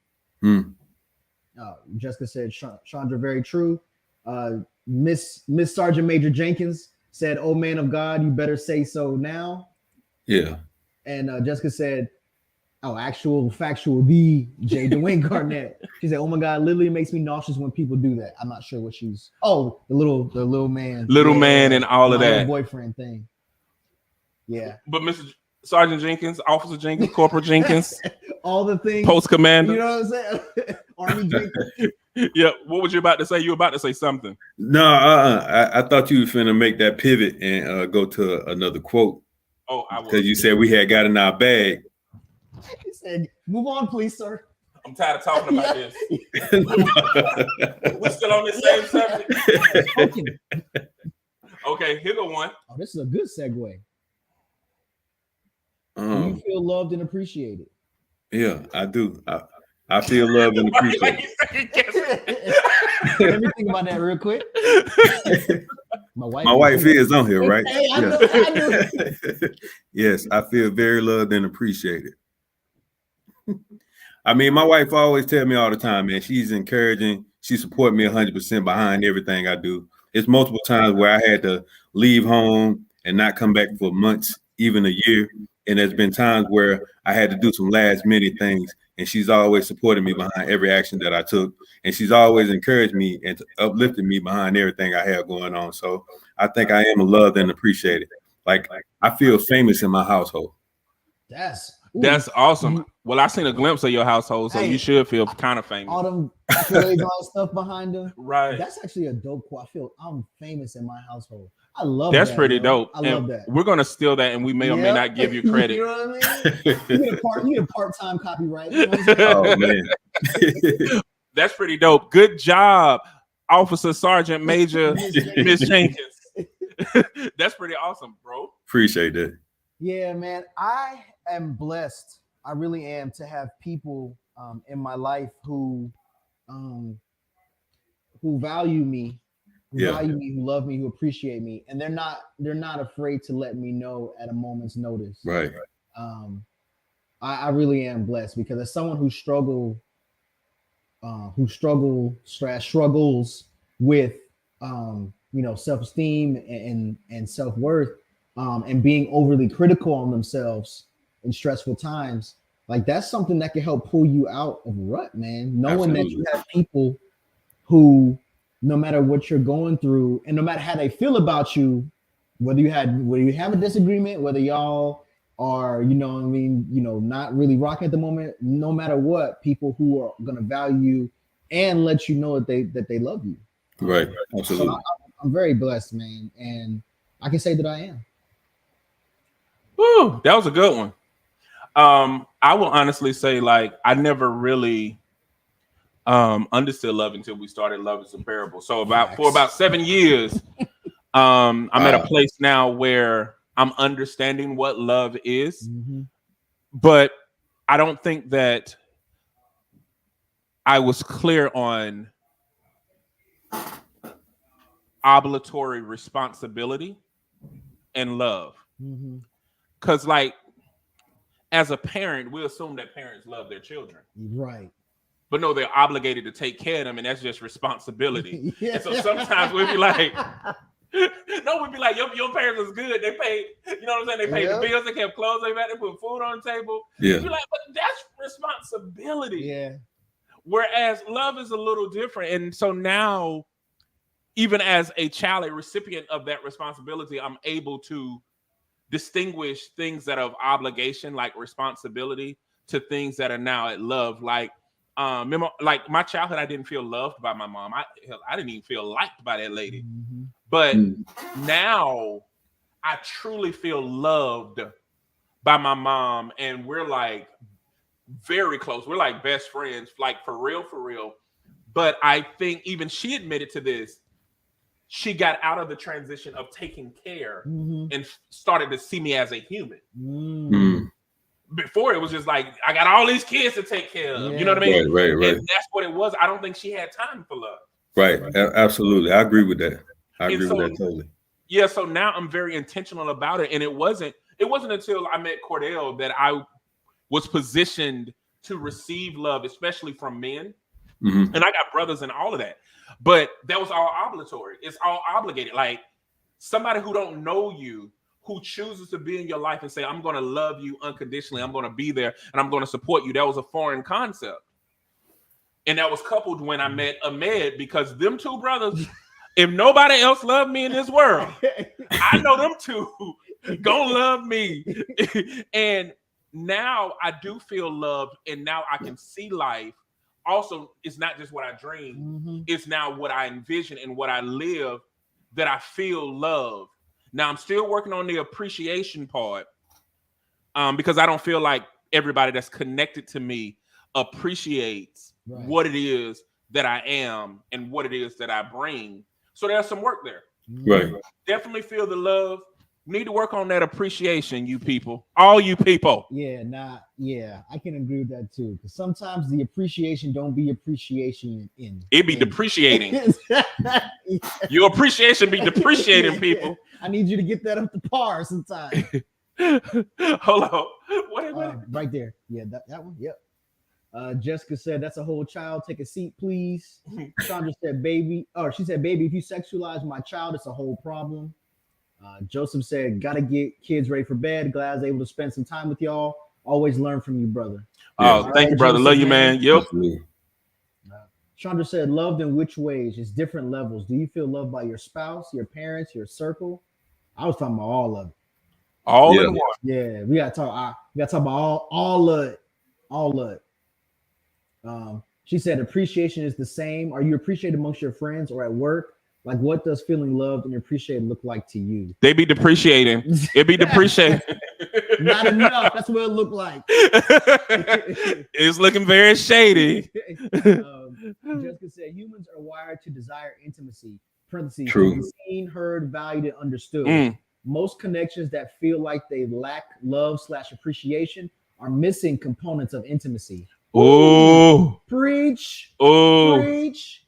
Jessica said, Chandra, very true. Miss Sergeant Major Jenkins said, oh man of God, you better say so now. Yeah. And Jessica said, oh, actual factual the J. Dwayne Garnett. She said, oh my God, literally makes me nauseous when people do that. I'm not sure what she's the little man. Little man and all of that. Boyfriend thing. Yeah. But Mr. Sergeant Jenkins, Officer Jenkins, Corporal Jenkins, all the things. Post Commander. You know what I'm saying? Army Jenkins. Yeah. What was you about to say? You were about to say something. No, I thought you were finna make that pivot and go to another quote. Oh, I was. Because you said we had got in our bag. He said, move on, please, sir. I'm tired of talking about this. We're still on the same subject. Okay, here go one. Oh, this is a good segue. You feel loved and appreciated. Yeah, I do. I feel loved and appreciated. Let me think about that real quick. My wife is on here, right? Hey, I know. Yes, I feel very loved and appreciated. I mean, my wife always tell me all the time, man, she's encouraging. She support me 100% behind everything I do. It's multiple times where I had to leave home and not come back for months, even a year. And there's been times where I had to do some last minute things, and she's always supported me behind every action that I took. And she's always encouraged me and uplifted me behind everything I have going on. So I think I am loved and appreciated. Like, I feel famous in my household. That's awesome. Well, I seen a glimpse of your household, so you should feel kind of famous. All them accolades, all stuff behind her. Right. That's actually a dope quote. I feel I'm famous in my household. I love that's pretty dope. I love that. We're gonna steal that, and we may or may not give you credit. You know what I mean? You get a part-time copyright. You know what I'm saying? Oh man, that's pretty dope. Good job, Officer Sergeant Major Miss Jenkins. That's pretty awesome, bro. Appreciate that. Yeah, man. I am blessed. I really am to have people in my life um, who value me, Yeah. who love me, who appreciate me, and they're not afraid to let me know at a moment's notice. Right. Um, I really am blessed because as someone struggles with self-esteem and self-worth, and being overly critical on themselves in stressful times, like that's something that can help pull you out of rut, man. Knowing that you Absolutely. have people who, no matter what you're going through and no matter how they feel about you, whether you have a disagreement, whether y'all are, not really rocking at the moment, no matter what, people who are going to value you and let you know that they love you. Right. So Absolutely. I'm very blessed, man, and I can say that I am. Woo, that was a good one. I will honestly say, like, I never really understood love until we started Love is Unbearable. So for about 7 years, I'm at a Wow. place now where I'm understanding what love is, Mm-hmm. but I don't think that I was clear on obligatory responsibility and love. Mm-hmm. Because, like, as a parent, we assume that parents love their children. Right. But no, they're obligated to take care of them, and that's just responsibility. Yeah. And so sometimes we'd be like, no, we'd be like, your parents was good. They paid, you know what I'm saying? They paid the bills, they kept clothes, they put food on the table. Yeah. We'd be like, but that's responsibility. Yeah. Whereas love is a little different. And so now, even as a child, a recipient of that responsibility, I'm able to distinguish things that are of obligation, like responsibility, to things that are now at love. Like, remember, like my childhood, I didn't feel loved by my mom. I didn't even feel liked by that lady. Mm-hmm. But now I truly feel loved by my mom, and we're like very close. We're like best friends, like for real, for real. But I think even she admitted to this. She got out of the transition of taking care and started to see me as a human. Before it was just like, I got all these kids to take care of. You know what I mean? Right. And that's what it was. I don't think she had time for love. Right. Absolutely. I agree with that. I agree with that totally. Yeah. So now I'm very intentional about it. And it wasn't until I met Cordell that I was positioned to receive love, especially from men. And I got brothers and all of that. But that was all obligatory. It's all obligated. Like somebody who don't know you, who chooses to be in your life and say, I'm going to love you unconditionally. I'm going to be there and I'm going to support you. That was a foreign concept. And that was coupled when I met Ahmed, because them two brothers, if nobody else loved me in this world, I know them two gonna love me. And now I do feel loved, and now I can see life. Also, it's not just what I dream, it's now what I envision and what I live, that I feel love. Now I'm still working on the appreciation part, because I don't feel like everybody that's connected to me appreciates what it is that I am and what it is that I bring. So there's some work there. Right. Definitely feel the love. Need to work on that appreciation, you people. All you people. Yeah, I can agree with that too. Because sometimes the appreciation don't be appreciation in. It be depreciating. Your appreciation be depreciating, people. I need you to get that up to par sometime. Hold on. What is that? Right there. Yeah, that one. Yep. Jessica said, that's a whole child. Take a seat, please. Sandra said, baby. Oh, she said, baby, if you sexualize my child, it's a whole problem. Joseph said, gotta get kids ready for bed. Glad I was able to spend some time with y'all. Always learn from you, brother. Oh, thank you, brother. Joseph, love you, man. Yep. Chandra said, loved in which ways? It's different levels. Do you feel loved by your spouse, your parents, your circle? I was talking about all of it. All in one. Yeah, we gotta talk about all of it. All of it. She said, appreciation is the same. Are you appreciated amongst your friends or at work? Like, what does feeling loved and appreciated look like to you? They be depreciating. It be depreciating. Not enough. That's what it looked like. It's looking very shady. Jessica said, humans are wired to desire intimacy. Parentheses. True. Seen, heard, valued, and understood. most connections that feel like they lack love/appreciation are missing components of intimacy. Oh, Preach, oh, preach.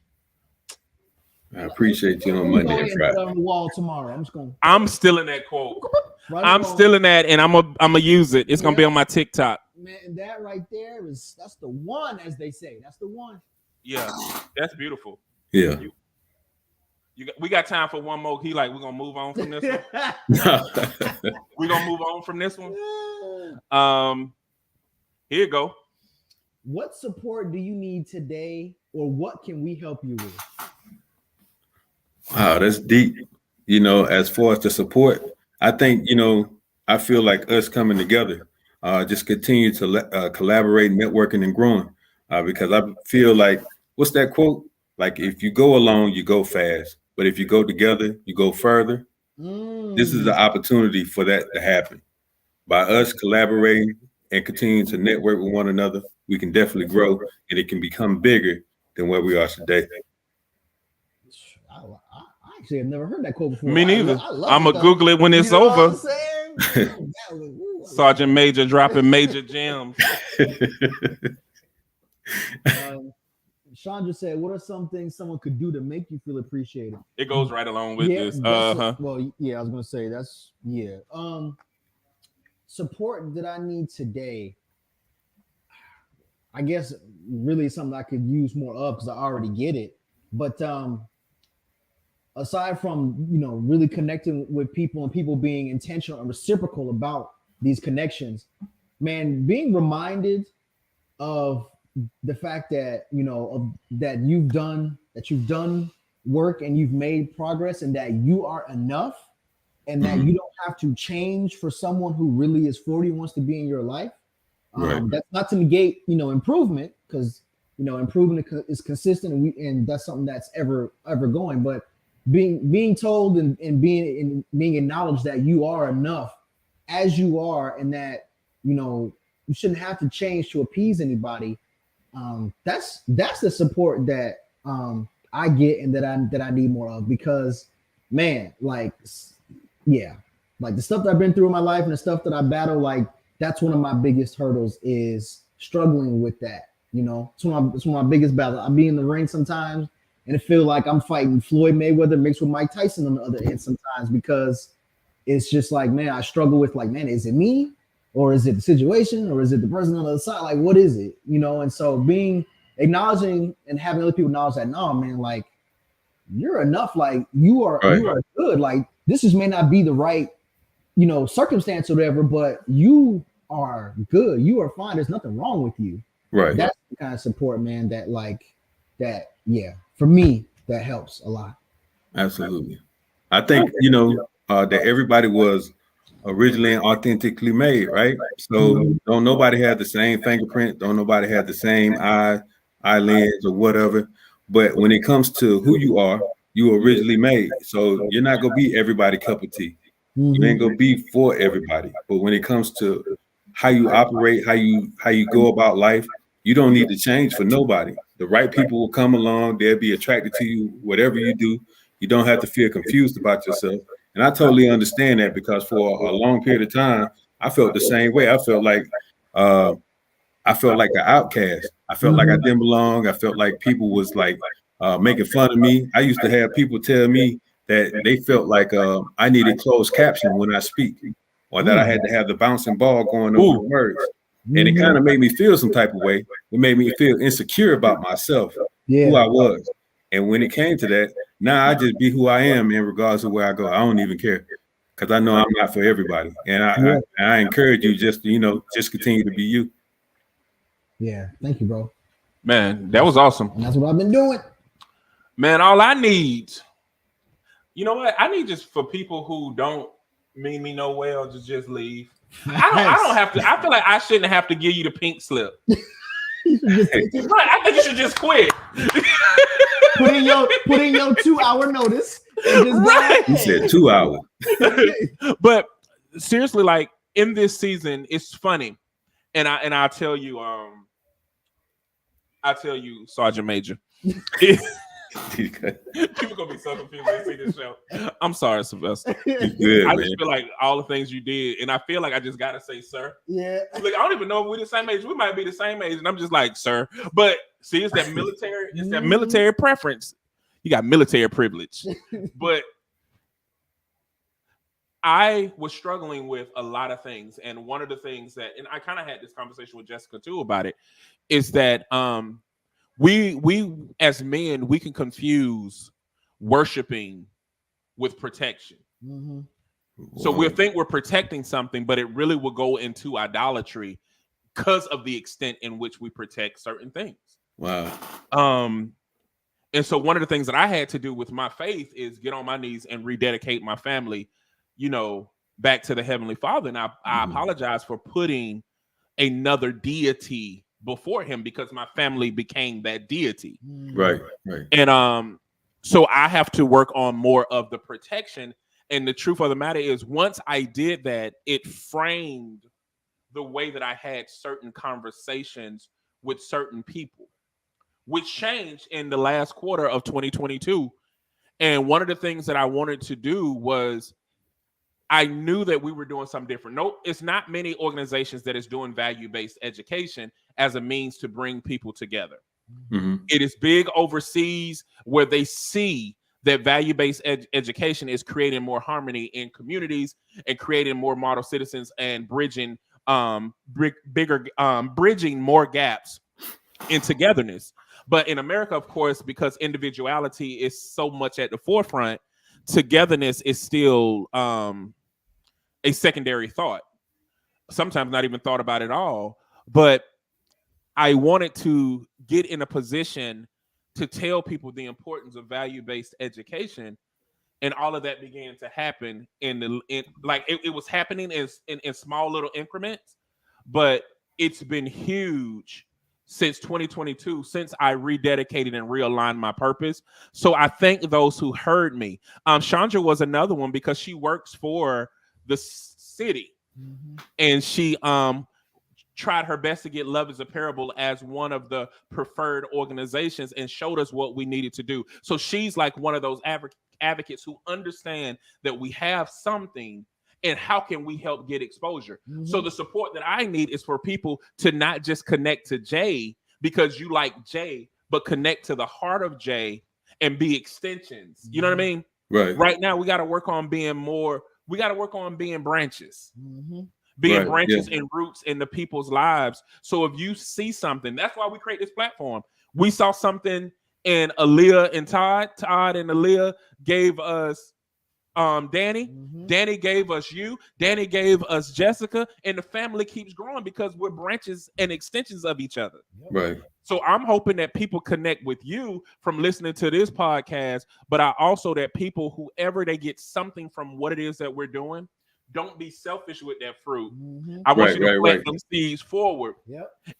I appreciate you on Go Monday ahead and and put it Friday. on the wall tomorrow. I'm just gonna. I'm still in that quote. Right I'm still in that, and I'm gonna use it. It's gonna be on my TikTok. Man, that right there that's the one, as they say. That's the one. Yeah, that's beautiful. Yeah. We got time for one more. We're gonna move on from this one. We're gonna move on from this one. Here you go. What support do you need today, or what can we help you with? Wow, that's deep. As far as the support, I think, I feel like us coming together, just continue to collaborate, networking, and growing. Because I feel like, what's that quote? Like, if you go alone, you go fast. But if you go together, you go further. This is the opportunity for that to happen. By us collaborating and continuing to network with one another, we can definitely grow, and it can become bigger than where we are today. I actually have never heard that quote before. Me neither. I'm going gonna Google it when it's over. Sergeant Major dropping major gems. Chandra said, "What are some things someone could do to make you feel appreciated?" It goes right along with this. I was gonna say that's support that I need today. I guess really something I could use more of because I already get it. But aside from really connecting with people and people being intentional and reciprocal about these connections, man, being reminded of the fact that that you've done work and you've made progress and that you are enough and that you don't have to change for someone who really is for you, wants to be in your life. Right. That's not to negate improvement, because improvement is consistent and that's something that's ever going, but being told and being acknowledged that you are enough as you are, and that you shouldn't have to change to appease anybody. That's the support that I get and that I need more of, because man, like the stuff that I've been through in my life and the stuff that I battle, like that's one of my biggest hurdles, is struggling with that. It's one of my biggest battles. I'll be in the ring sometimes and it feels like I'm fighting Floyd Mayweather mixed with Mike Tyson on the other end sometimes, because it's just like, man, I struggle with like, man, is it me? Or is it the situation? Or is it the person on the other side? Like, what is it? And so acknowledging and having other people acknowledge that, no, man, like you're enough. Like you are good. Like this may not be the right, circumstance or whatever, but you are good. You are fine. There's nothing wrong with you. Right. That's the kind of support, man, for me, that helps a lot. Absolutely. I think, that everybody was originally and authentically made, right? So don't nobody have the same fingerprint, don't nobody have the same eyelids or whatever. But when it comes to who you are originally made. So you're not gonna be everybody's cup of tea. You ain't gonna be for everybody. But when it comes to how you operate, how you go about life, you don't need to change for nobody. The right people will come along, they'll be attracted to you, whatever you do. You don't have to feel confused about yourself. And I totally understand that, because for a long period of time, I felt the same way. I felt like an outcast. I felt like I didn't belong. I felt like people was like making fun of me. I used to have people tell me that they felt like I needed closed caption when I speak, or that I had to have the bouncing ball going over the words. And it kind of made me feel some type of way. It made me feel insecure about myself, who I was. And when it came to that, now I just be who I am in regards to where I go. I don't even care, because I know I'm not for everybody. And I encourage you just continue to be you. Yeah. Thank you, bro. Man, that was awesome. And that's what I've been doing. Man, all I need, you know what? I need just for people who don't mean me no well to just leave. I don't have to. I feel like I shouldn't have to give you the pink slip. Right, I think you should just quit. Put in your 2-hour notice. Right. You said 2 hours. But seriously, like in this season, it's funny, and I'll tell you, Sergeant Major. People gonna be so confused when they see this show. I'm sorry, Sylvester. You good, I man. just feel like all the things you did, and I feel like I just gotta say, sir. Yeah. Like, I don't even know if we're the same age. We might be the same age, and I'm just like, sir. But see, it's that military. It's that military preference. You got military privilege, but I was struggling with a lot of things, and one of the things that, and I kind of had this conversation with Jessica too about it, is that we as men, we can confuse worshiping with protection. Mm-hmm. So we'll think we're protecting something, but it really will go into idolatry because of the extent in which we protect certain things. Wow. And so one of the things that I had to do with my faith is get on my knees and rededicate my family, back to the Heavenly Father. And I apologize for putting another deity before him, because my family became that deity. Right. And so I have to work on more of the protection. And the truth of the matter is, once I did that, it framed the way that I had certain conversations with certain people, which changed in the last quarter of 2022. And one of the things that I wanted to do was, I knew that we were doing something different. No, it's not many organizations that is doing value-based education as a means to bring people together. Mm-hmm. It is big overseas, where they see that value-based education is creating more harmony in communities and creating more model citizens and bridging bridging more gaps in togetherness. But in America, of course, because individuality is so much at the forefront, togetherness is still a secondary thought, sometimes not even thought about at all. But I wanted to get in a position to tell people the importance of value-based education, and all of that began to happen it was happening in small little increments, but it's been huge since 2022, since I rededicated and realigned my purpose. So I thank those who heard me. Chandra was another one, because she works for the city, and she tried her best to get Love is a Parable as one of the preferred organizations, and showed us what we needed to do. So she's like one of those advocates who understand that we have something, and how can we help get exposure. So the support that I need is for people to not just connect to Jay because you like Jay, but connect to the heart of Jay and be extensions. You know what I mean? Right now, we got to work on being more. We got to work on being branches. Being branches and roots in the people's lives. So if you see something, that's why we create this platform. We saw something in Aaliyah and Todd. Todd and Aaliyah gave us Danny. Danny gave us you. Danny gave us Jessica. And the family keeps growing because we're branches and extensions of each other. Right. So I'm hoping that people connect with you from listening to this podcast, but I also that people, whoever they get something from what it is that we're doing, don't be selfish with that fruit. I want you to plant them seeds forward.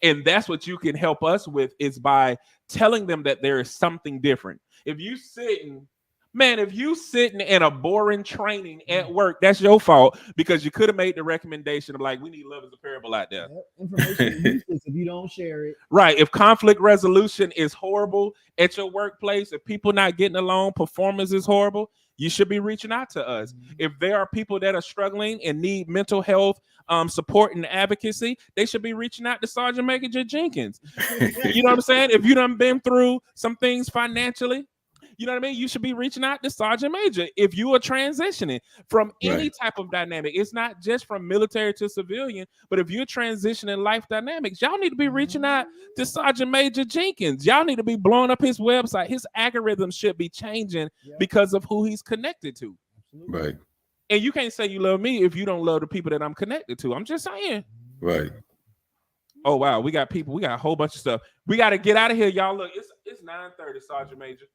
And that's what you can help us with, is by telling them that there is something different. If you sitting in a boring training at work, that's your fault, because you could have made the recommendation of like, we need Love is a Parable out there. Information is useless if you don't share it. Right. If conflict resolution is horrible at your workplace, if people not getting along, performance is horrible, you should be reaching out to us. If there are people that are struggling and need mental health support and advocacy, they should be reaching out to Sergeant Major Jenkins. You know what I'm saying? If you done been through some things financially, you know what I mean? You should be reaching out to Sergeant Major. If you are transitioning from any type of dynamic, it's not just from military to civilian, but if you're transitioning life dynamics, y'all need to be reaching out to Sergeant Major Jenkins. Y'all need to be blowing up his website. His algorithm should be changing because of who he's connected to. Right. And you can't say you love me if you don't love the people that I'm connected to. I'm just saying. Right. Oh, wow. We got people. We got a whole bunch of stuff. We got to get out of here, y'all. Look, it's 9:30, Sergeant Major.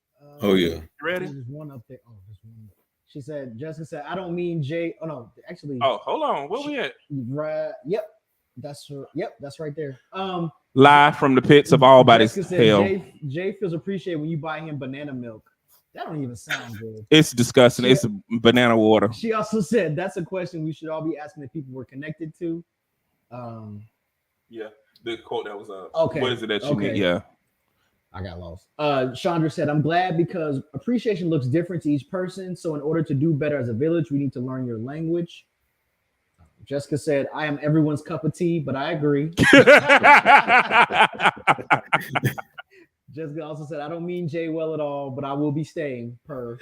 Oh, yeah. You ready? There's one up there. Oh, there's one. She said, Jessica said, I don't mean Jay. Oh, no, actually. Oh, hold on. Where we at? Right. Yep. That's right there. Live from the pits of all bodies hell. Jay feels appreciated when you buy him banana milk. That don't even sound good. It's disgusting. It's banana water. She also said that's a question we should all be asking the people we're connected to. Yeah, the quote that was okay. What is it that you need? Yeah. I got lost. Chandra said, I'm glad because appreciation looks different to each person. So in order to do better as a village, we need to learn your language. Jessica said, I am everyone's cup of tea, but I agree. Jessica also said, I don't mean Jay well at all, but I will be staying per.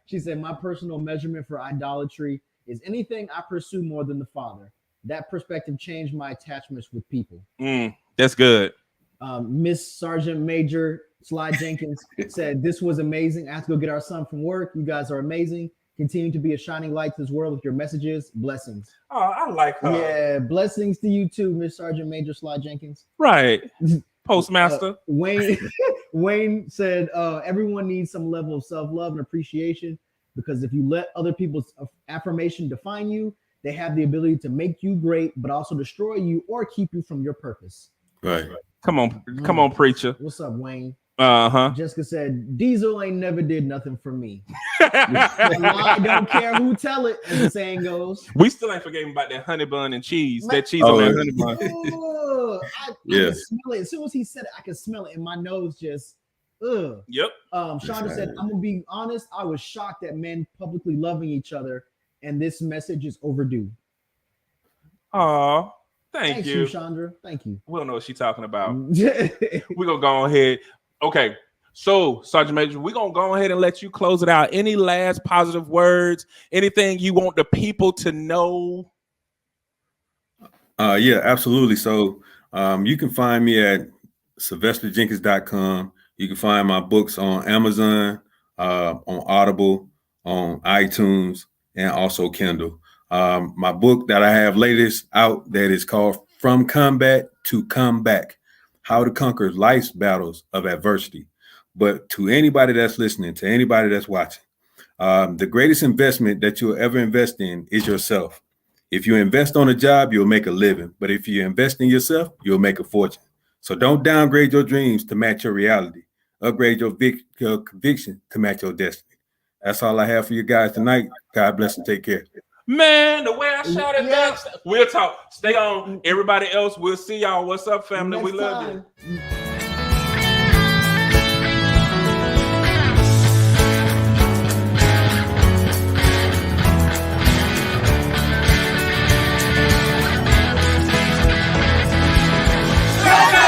She said, my personal measurement for idolatry is anything I pursue more than the Father. That perspective changed my attachments with people. That's good. Miss Sergeant Major Sly Jenkins said, this was amazing. I have to go get our son from work. You guys are amazing. Continue to be a shining light to this world with your messages. Blessings. Oh, I like her. Yeah, blessings to you too, Miss Sergeant Major Sly Jenkins. Right. Postmaster. Wayne said, everyone needs some level of self-love and appreciation because if you let other people's affirmation define you, they have the ability to make you great, but also destroy you or keep you from your purpose. Right. Come on, preacher. What's up, Wayne? Jessica said, Diesel ain't never did nothing for me. I don't care who tell it, as the saying goes. We still ain't forgetting about that honey bun and cheese. That cheese on that honey bun. I can smell it. As soon as he said it, I could smell it, and my nose just Yep. Chandra said, I'm gonna be honest, I was shocked at men publicly loving each other, and this message is overdue. Oh, thank you, Chandra. Thank you. We don't know what she's talking about. We're gonna go ahead. Okay, so Sergeant Major, we're gonna go ahead and let you close it out. Any last positive words? Anything you want the people to know? Yeah, absolutely. So you can find me at sylvesterjenkins.com. You can find my books on Amazon, on Audible, on iTunes, and also Kindle. My book that I have latest out that is called From Combat to Come Back: How to Conquer Life's Battles of Adversity. But to anybody that's listening, to anybody that's watching, the greatest investment that you'll ever invest in is yourself. If you invest on a job, you'll make a living. But if you invest in yourself, you'll make a fortune. So don't downgrade your dreams to match your reality. Upgrade your conviction to match your destiny. That's all I have for you guys tonight. God bless and take care. Man, the way I shouted back, we'll talk. Stay on. Everybody else, we'll see y'all. What's up, family? We love you.